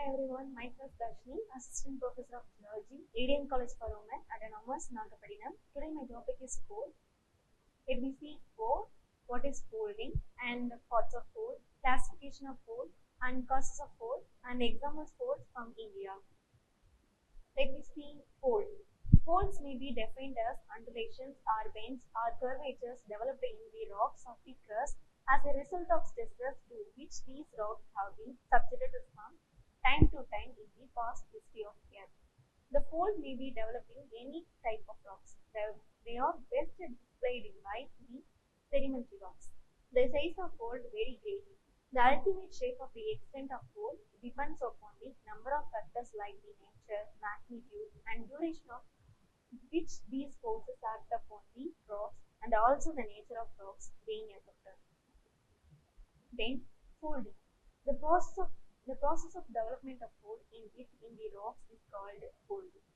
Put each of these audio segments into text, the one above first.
everyone, myself Darshini, Assistant Professor of Geology, A.D.M. College for Women at NAGAPATTINAM. Today my topic is coal. Let me see coal, what is folding and the parts of coal, classification of coal and causes of coal and examples of coal from India. Let me see fold. Folds may be defined as undulations or bends or curvatures developed in the rocks of the crust as a result of stresses to which these rocks have been subjected from time to time in the past history of Earth. The fold may be developed in any type of rocks. They are best displayed by the sedimentary rocks. The size of fold vary greatly. The ultimate shape of the extent of fold depends upon the number of factors like the nature, magnitude, and duration of which these forces act upon the rocks and also the nature of rocks being affected. Then folding. The process of development of fold in the rocks is called folding.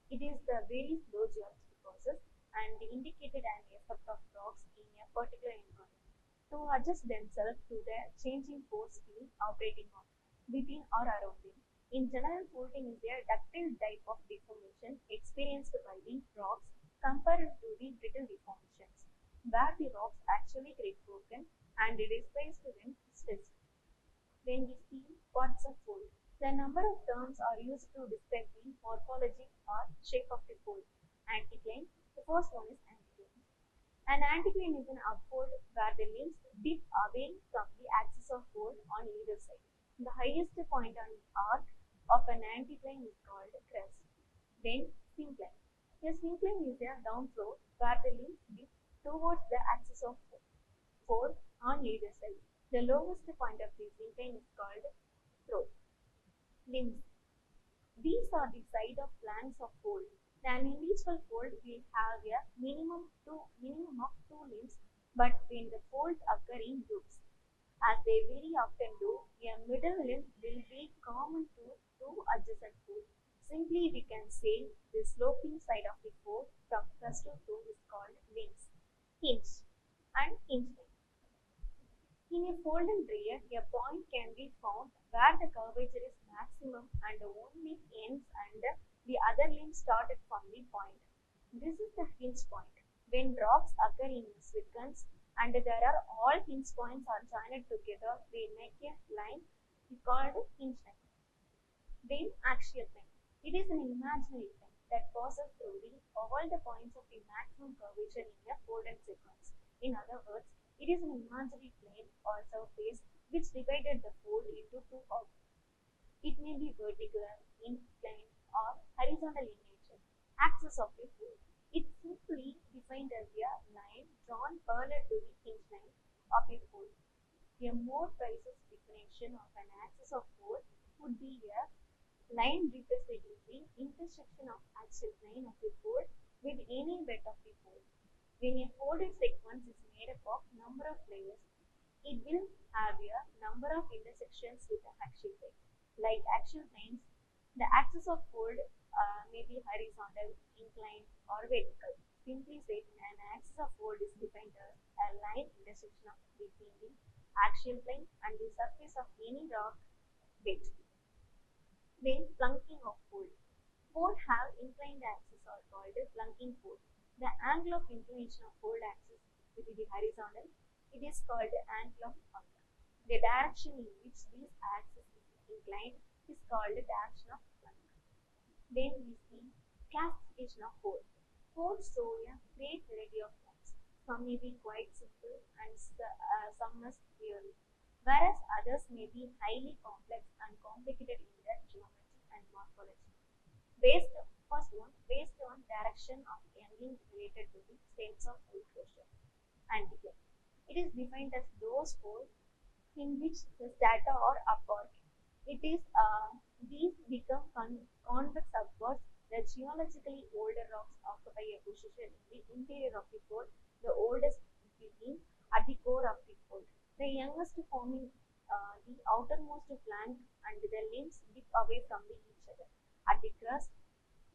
It is the very slow geological process and indicated an effect of rocks in a particular environment to adjust themselves to the changing force field operating on, within or around them. In general, folding is a ductile type of deformation experienced by the rocks compared to the brittle deformations, where the rocks actually get broken and displaced when stressed. When we see parts of fold, the number of terms are used to describe the morphology or shape of the fold. Anticline, the first one is anticline. An anticline is an upfold where the limbs dip away from the axis of fold on either side. The highest point on the arc of an anticline is called crest. Then syncline. A syncline is a downflow where the limbs dip towards the axis of fold on either side. The lowest point of the syncline is called throat. Limbs. These are the side of flanks of fold. An individual fold will have a minimum of two limbs, but when the folds occur in groups, as they very often do, a middle limb will be common to two adjacent folds. Simply we can say the sloping side of the fold from crest to toe is called limbs. Hinge and hinge line. In a folded rear, a point can be found where the curvature is maximum and only ends and the other limb started from the point. This is the hinge point. When rocks occur in sequence and there are all hinge points are joined together, they make a line called hinge line. Then axial line. It is an imaginary line that passes through all the points of the maximum curvature in a folded sequence. In other words, it is an imaginary plane or surface which divided the fold into two objects. It may be vertical, inclined, or horizontal in nature. Axis of the fold. It simply defined as a line drawn parallel to the hinge line of a fold. A more precise definition of an axis of fold would be a line representing the intersection of axial plane of the fold with any bed of the fold. When a folded sequence is made up of number of layers, it will have a number of intersections with the axial plane. Like axial planes, the axis of fold may be horizontal, inclined, or vertical. Simply said, an axis of fold is defined as a line intersection between the axial plane and the surface of any rock bed. Then plunking of fold. Fold have inclined axis are called plunking fold. The angle of inclination of fold axis with the horizontal, it is called the angle of plunk. The direction in which this axis is inclined is called the direction of plunk. Then we see classification of fold. Folds show a great variety of forms. Some may be quite simple and some must clearly, whereas others may be highly complex and complicated in their geometry and morphology. Based on direction of angle related to the states of fold closure. Anticline. It is defined as those folds in which the strata are upward. These become convex upwards. The geologically older rocks occupy a position in the interior of the fold, the oldest being at the core of the fold. The youngest forming the outermost flank and the limbs dip away from each other at the crust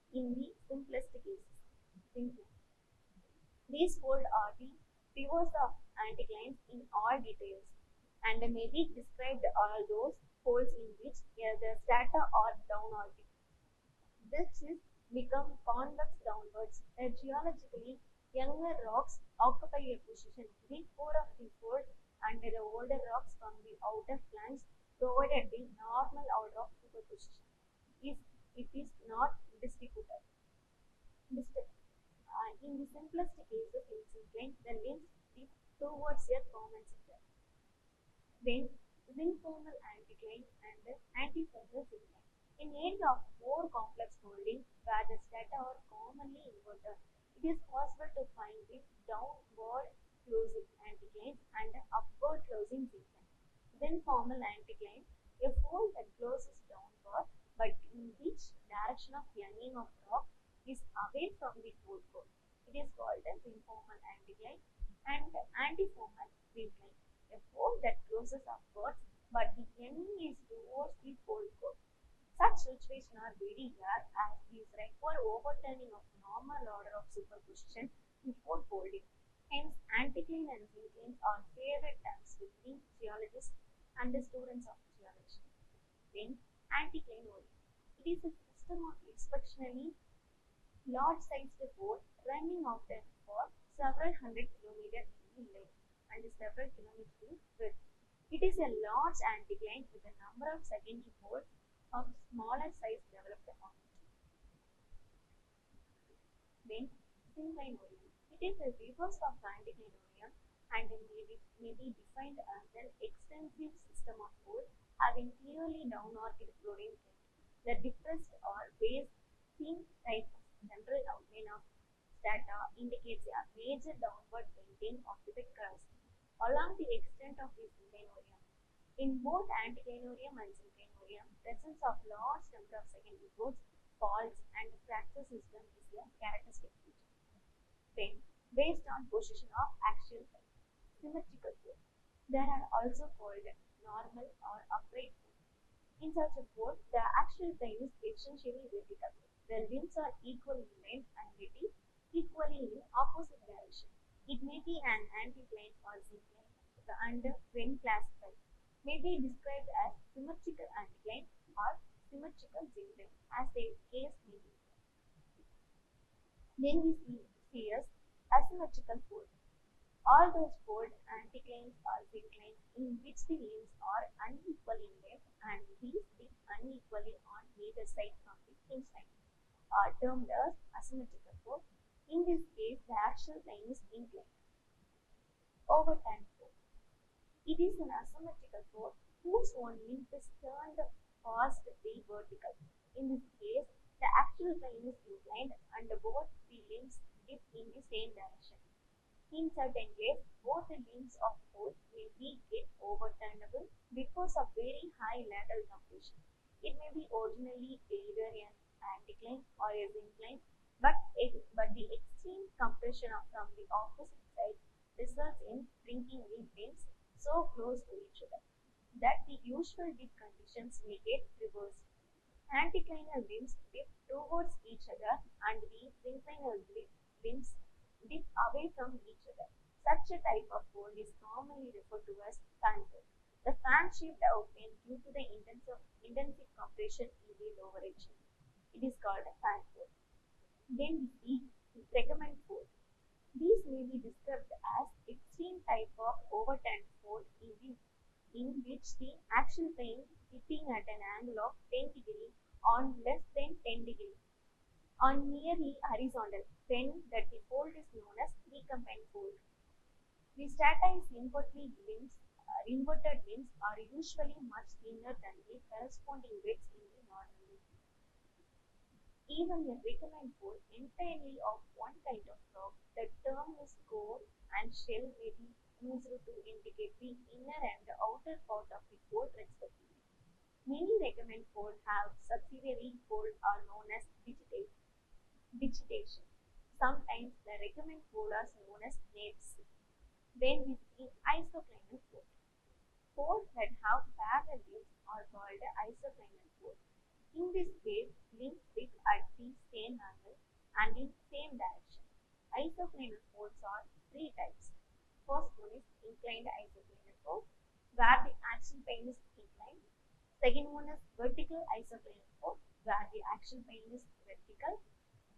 in the simplest cases. These folds are the pivots of anticlines in all details and may be described all those folds in which the strata are downward. This is become convex downwards. Geologically, younger rocks occupy a position within core of the fold and the older rocks from the outer flanks provided the normal order of superposition. If it is not distributed. In the simplest cases in syncline, the limbs tip towards a common center. Then synformal anticline and antiformal syncline. In end of more complex folding where the strata are commonly inverted, it is possible to find the downward closing anticline and upward closing syncline. Synformal anticline, a fold that closes downward but in which direction of yanking of rock is away from the fold core. It is called as synformal anticline and antiformal syncline. A fold that closes upwards but the yanking is towards the fold core. Such situations are very rare as these require overturning of normal order of superposition before folding. Hence, anticline and syncline are favorite terms between geologists and the students of geology. Then, anticline orient. It is a system of exceptionally large-sized fold running often for several hundred kilometers in length and several kilometers in width. It is a large anticline with a number of secondary folds of smaller size developed on it. Then, syncline orient. It is a reverse of anticline orient and may be defined as an extensive system of folds having clearly downward flowing trend. The depressed or base thin type of general outline of strata indicates a major downward bending of the crust along the extent of the syncline orient. In both anticlinorium and synclinorium, presence of large number of secondary folds, faults, and fracture system is a characteristic feature. Then, based on position of axial plane, symmetrical fold. There are also called normal or upright fold. In such a fold, the axial plane is essentially vertical. The limbs are equal in length and width, equally in opposite direction. It may be an antiplane or syncline, and when classified, may be described as symmetrical anticline or symmetrical syncline, as the case may be. Then we see as asymmetrical fold. All those fold anticlines or synclines in which the limbs are unequal in length and these dip unequally on either side from the hinge line are termed as asymmetrical fold. In this case, the axial plane is inclined. Overturned fold. It is an asymmetrical fold whose one limb is turned past the vertical. In this case, the axial plane is inclined and both the limbs dip in the same direction. In certain cases, both the limbs of fold may be get overturnable because of very high lateral compression. It may be originally either an anticline or a syncline, but the extreme compression from the opposite side results in bringing the limbs so close to each other that the usual dip conditions may get reversed. Anticlinal limbs dip towards each other and the synclinal limbs dip away from each other. Such a type of fold is commonly referred to as fan fold. The fan-shaped outline due to the intensive compression in the lower region. It is called a fan fold. Then we see segment fold. These may be described as extreme type of overturned fold in which the axial plane dipping at an angle of 10 degrees on less than 10 degrees on nearly horizontal, then that the fold is known as recombined fold. The strata is inverted limbs are usually much thinner than the corresponding widths in the normal limb. Even a recombined fold entirely of one kind of rock, the term is core and shell may be used to indicate the inner and the outer part of the fold respectively. Many recombined folds have subsidiary fold are known as digitation. Sometimes the recombined fold is known as naves. Then we see isoclinal fold. Folds that have parallel limbs are called isoclinal fold. In this case, limbs dip at the same angle and in same direction. Isoclinal folds are three types. First one is inclined isoclinal fold, where the axial plane is inclined. Second one is vertical isoplanar fold, where the axial plane is vertical.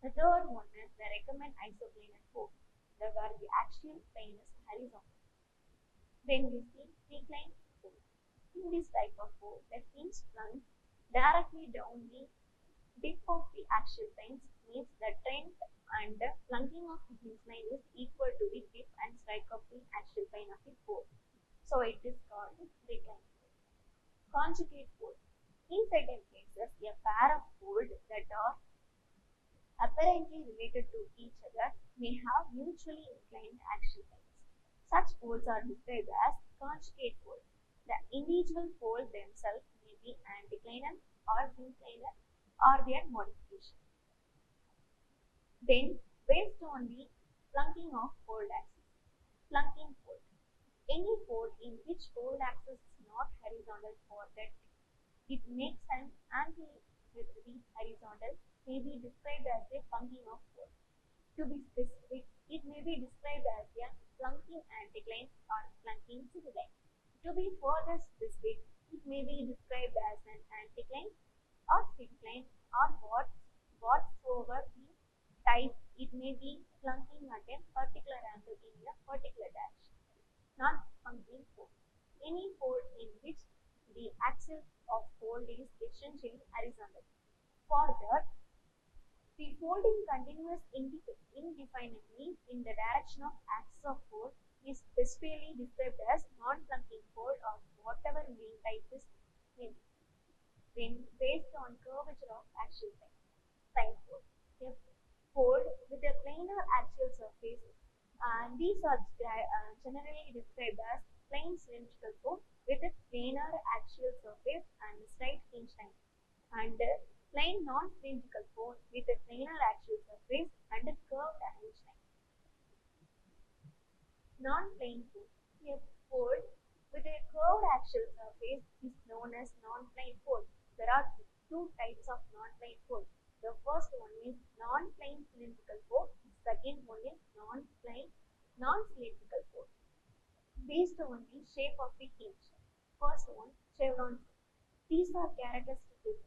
The third one is the recommend isoplanar fold, where the axial plane is horizontal. Then we see reclined fold. In this type of fold, the hinge plunge directly down the dip of the axial planes, means the trend and the plunging of the hinge line is equal to the dip and strike of the axial plane of the fold. So it is called reclined fold. Conjugate fold. In certain cases, a pair of folds that are apparently related to each other may have mutually inclined axial planes. Such folds are described as conjugate folds. The individual folds themselves may be anticlinal or synclinal or their modification. Then, based on the plunking of fold axis, plunking fold. Any fold in which fold axis is not horizontal for that it makes an angle with the horizontal may be described as a plunking of fold. To be specific, it may be described as a plunking anticline or plunking syncline. To be further specific, it may be described as an anticline or syncline or whatsoever the type. It may be plunking at a particular angle in a particular direction. Non-plunking fold. Any fold in which the axis of fold is essentially horizontal. For that, the folding continues indefinitely in the direction of axis of fold is specifically described as non-plunking fold or whatever main type is named. Then, based on curvature of axial plane, plane fold. A fold with a planar axial surface, and these are generally described as plane cylindrical fold with a planar axial surface and straight hinge line, and plain non-cylindrical fold with a planar axial surface and a curved hinge line. Non-plane fold. A fold with a curved axial surface is known as non-plane fold. There are two types of non-plane fold. The first one is non-plane cylindrical fold. The second one is non-plane non-cylindrical fold. Based on the shape of the hinge. First one, chevron fold. These are characteristic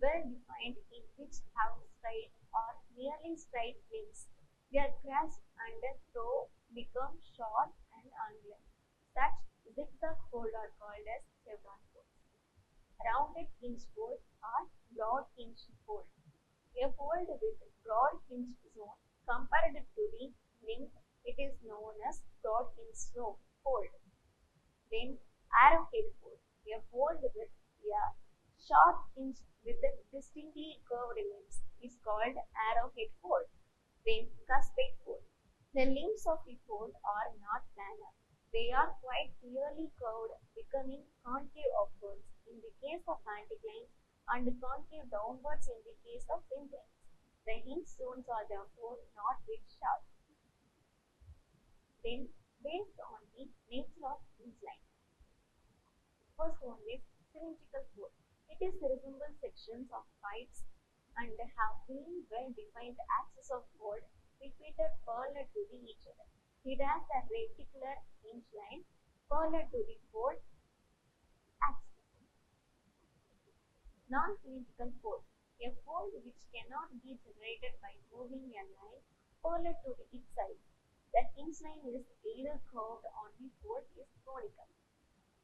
well defined in which have straight or nearly straight limbs. Their crest and toe become short and angular. Such zigzag folds are called as chevron folds. Rounded hinge fold or broad hinge fold. A fold with broad hinge zone compared to the length, it is known as broad hinge zone fold. Then arrowhead fold. A fold with a short hinge with distinctly curved limbs is called arrowhead fold. Then cuspate fold. The limbs of the fold are not planar. They are quite clearly curved, becoming concave upwards in the case of anticlines and concave downwards in the case of synclines. The hinge zones are therefore not very sharp. Then, based on the nature of hinge line. First one is cylindrical fold. It is resembles sections of pipes and have very well-defined axis of fold repeated parallel to each other. It has a reticular hinge line parallel to the fold axis. Non-cylindrical fold. A fold which cannot be generated by moving a line parallel to its side. The hinge line is either curved on the fold is conical.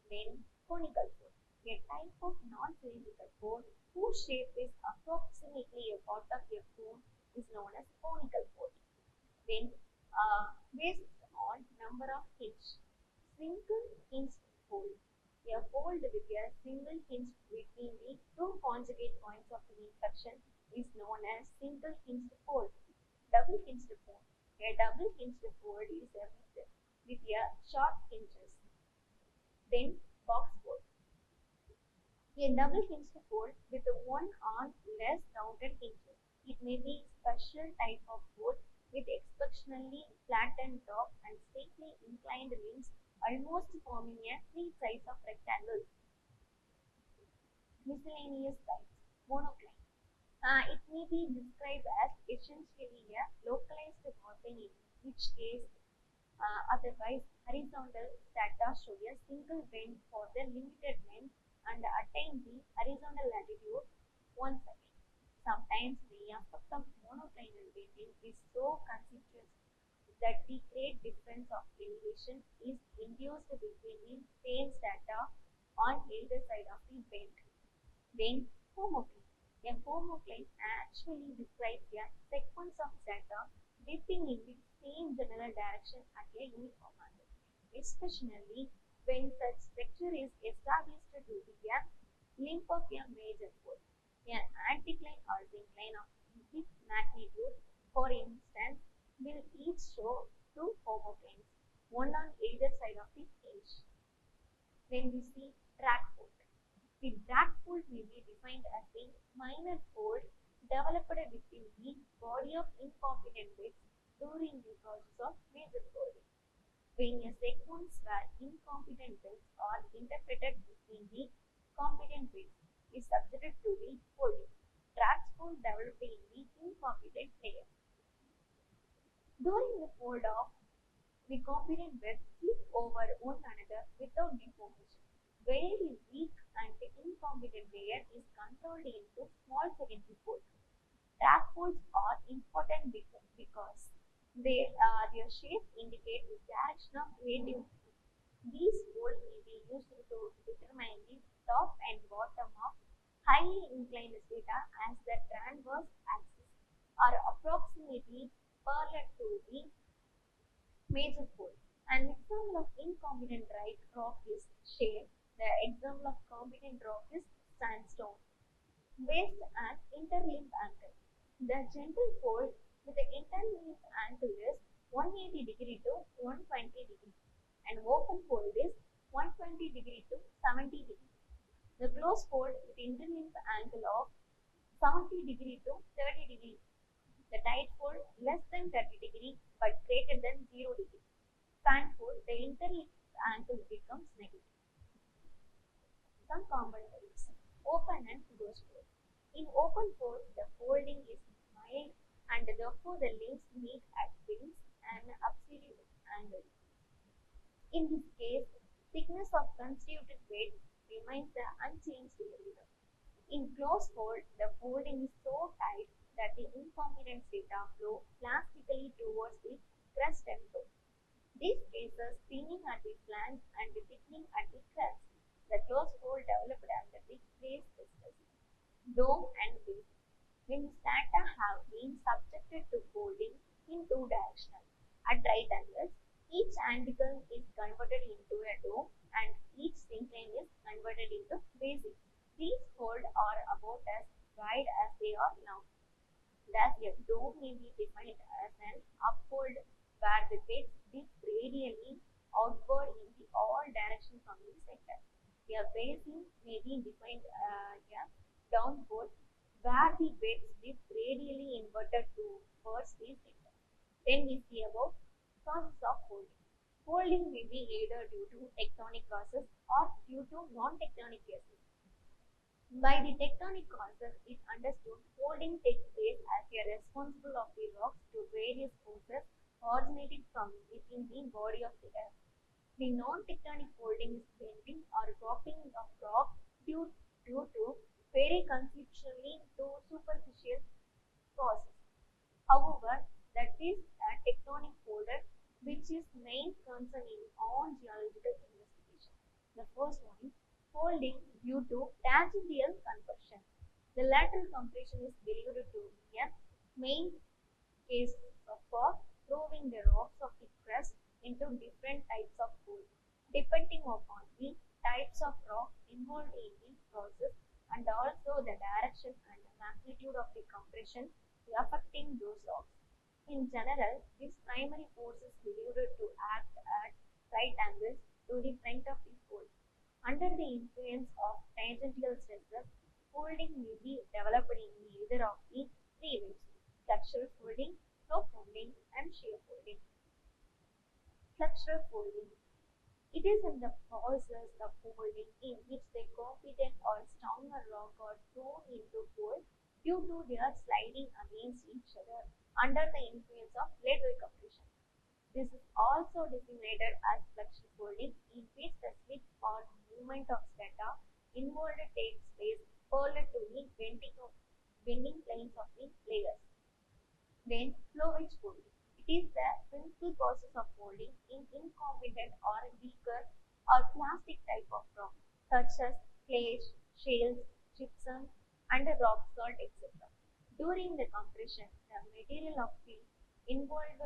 Then conical fold. A type of non-cylindrical fold whose shape is approximately a part of a cone is known as conical fold. Then, based on number of hinge, single hinged fold. A fold with a single hinge between the two conjugate points of the inflection is known as single hinged fold. Double hinged fold. A double hinged fold is a with a short hinges. Then, box fold. A double hinged fold with one or less rounded hinges. It may be a special type of fold with exceptionally flattened top and steeply inclined limbs, almost forming a three sides of rectangle. Miscellaneous types. Monocline. It may be described as essentially a localized morpheme, in which case otherwise horizontal strata show a single bend for the limited length and attain the horizontal latitude once again. Sometimes the effect of monoclinal bending is so conspicuous that the great difference of elevation is induced between the same strata on either side of the bend. Then homocline. A homocline actually describes a sequence of strata dipping in the same general direction at a uniform angle, especially when such structure is established to be a link of a major fault. An anticline or syncline of this magnitude, for instance, will each show two homoclines, one on either side of the hinge. Then we see drag fault. The drag fault may be defined as a minor fault developed within the body of incompetent bits during the process of major folding. When a sequence where incompetent bits are interpreted between the competent bits is subjected to the folding, drag fault developed in the incompetent layer. During the fold off, the competent bits flip over one another without deformation, where the weak and the incompetent layer is controlled into small secondary folds. Drag folds are important because their shape indicate the direction of radial flow. These folds may be used to determine the top and bottom of highly inclined strata as the transverse axis are approximately parallel to the major fold. An example of incompetent right rock is shale. The example of competent rock is sandstone. Based on interlimb angle. The gentle fold with the interlimb angle is 180 to 120 and open fold is 120 to 70. The closed fold with interlimb angle of 70 to 30. The tight fold less than 30 but greater than 0. Fan fold, the interlimb angle becomes negative. Some common types. Open and closed fold. In open fold, the folding is mild and therefore the links meet at wings and absolute angle. In this case, thickness of constituted weight remains the unchanged area. In closed fold, the folding is so tight that the incompetent strata flow plastically towards the crest and flow. These cases thinning at the flanks and thickening at the crest. The closed fold developed under the base discussed. Dome and base. When strata have been subjected to folding in two directions at right angles, each angle is converted into a dome and each syncline is converted into basin. These folds are about as wide as they are long. Thus, a dome may be defined as an upfold where the bits dip radially outward in the all directions from the center. A basin may be defined as a downfold where the bits dip radially inverted towards the center. Then we see about causes of folding. Folding may be either due to tectonic causes or due to non-tectonic causes. By the tectonic causes, it understood folding takes place as a responsible of the rocks to various forces originating from within the body of the earth. The non-tectonic folding is bending or dropping of rock due to very conceptually to superficial causes. However, that is a tectonic folder which is main concern in all geological investigation. The first one is folding due to tangential compression. The lateral compression is believed to be a main case for throwing the rocks of the crust into different types of fold, depending upon the types of rock involved in the process and also the direction and the magnitude of the compression affecting those rocks. In general, this primary force is believed to act at right angles to the front of the fold. Under the influence of tangential stresses, folding may be developed in either of the three ways: flexural folding, flow folding, and shear folding. Flexural folding. It is in the process of folding in which the competent or stronger rock are thrown into fold due to their sliding against each other under the influence of lateral compression. This is also designated as flexural folding, in which the slip or movement of strata involved takes place parallel to the bending planes of the layers. Then flowage folding. It is the principal process of folding in incompetent or weaker or plastic type of rock, such as clay, shales, gypsum, and rock salt, etc. During the compression, the material of the involved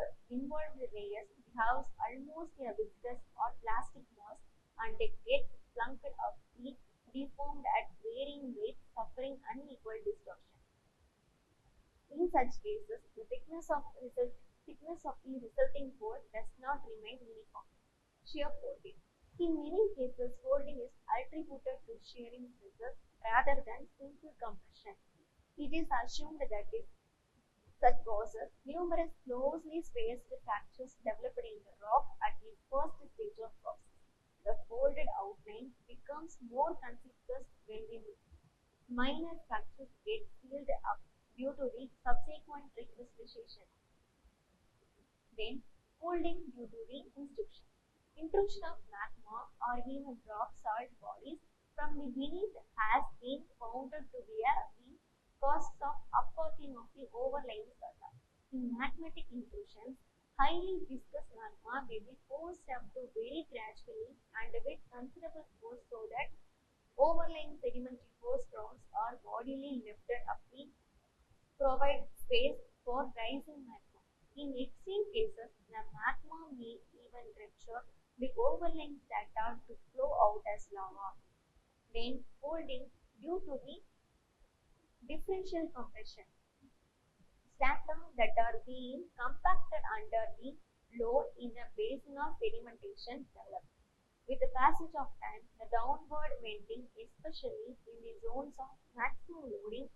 layers behaves almost a viscous or plastic mass and they get plunked up, deformed at varying rates, suffering unequal distortion. In such cases, the thickness of the resulting fold does not remain uniform. Shear folding. In many cases, folding is attributed to shearing stresses rather than simple compression. It is assumed that in such process, numerous closely spaced fractures developed in the rock at the first stage of process. The folded outline becomes more conspicuous when the minor fractures get filled up due to the subsequent recrystallization. Then, folding due to the intrusion of magma or even rock salt bodies from the beneath has been found to be the cause of upworking of the overlying strata. In magmatic intrusions, highly viscous magma may be forced up to very gradually and with considerable force so that overlying sedimentary host rocks are bodily lifted up to provide space for rising magma. In extreme cases, the magma may even rupture the overlying strata to flow out as lava. Then folding due to the differential compression. Strata that are being compacted under the load in a basin of sedimentation develop. With the passage of time, the downward bending, especially in the zones of maximum loading,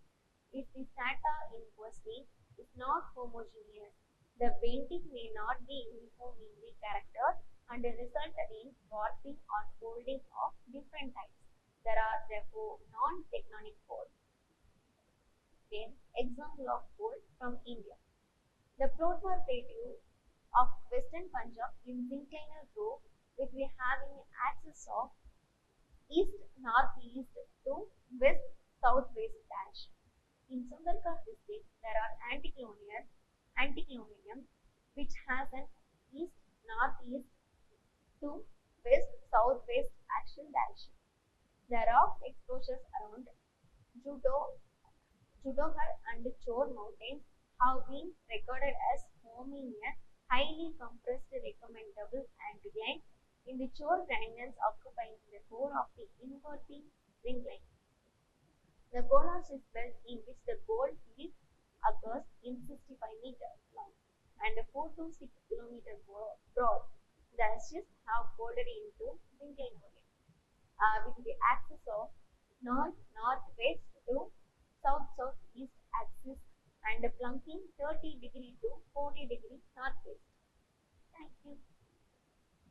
if the strata in question is not homogeneous, the bending may not be uniform in the character and result in warping or folding of different types. There are therefore non-tectonic folds. Then, example of fold from India. The Protwar plateau of Western Punjab is synclinal row with the having an axis of east-northeast to west-southwest dash. In Sundargarh district, there are anticlinum which has an east-northeast to west-southwest axial direction. The rock exposures around Judohar and Chor mountains have been recorded as forming a highly compressed recommendable anticline in the Chor granules occupying the core of the inverting ring line. The Golas is belt in which the gold field occurs in 65 meters long and 4 to 6 kilometers broad. The ashes have folded into syncline orient with the axis of north-northwest to south-southeast axis and plunking 30 degree to 40 degree northwest. Thank you.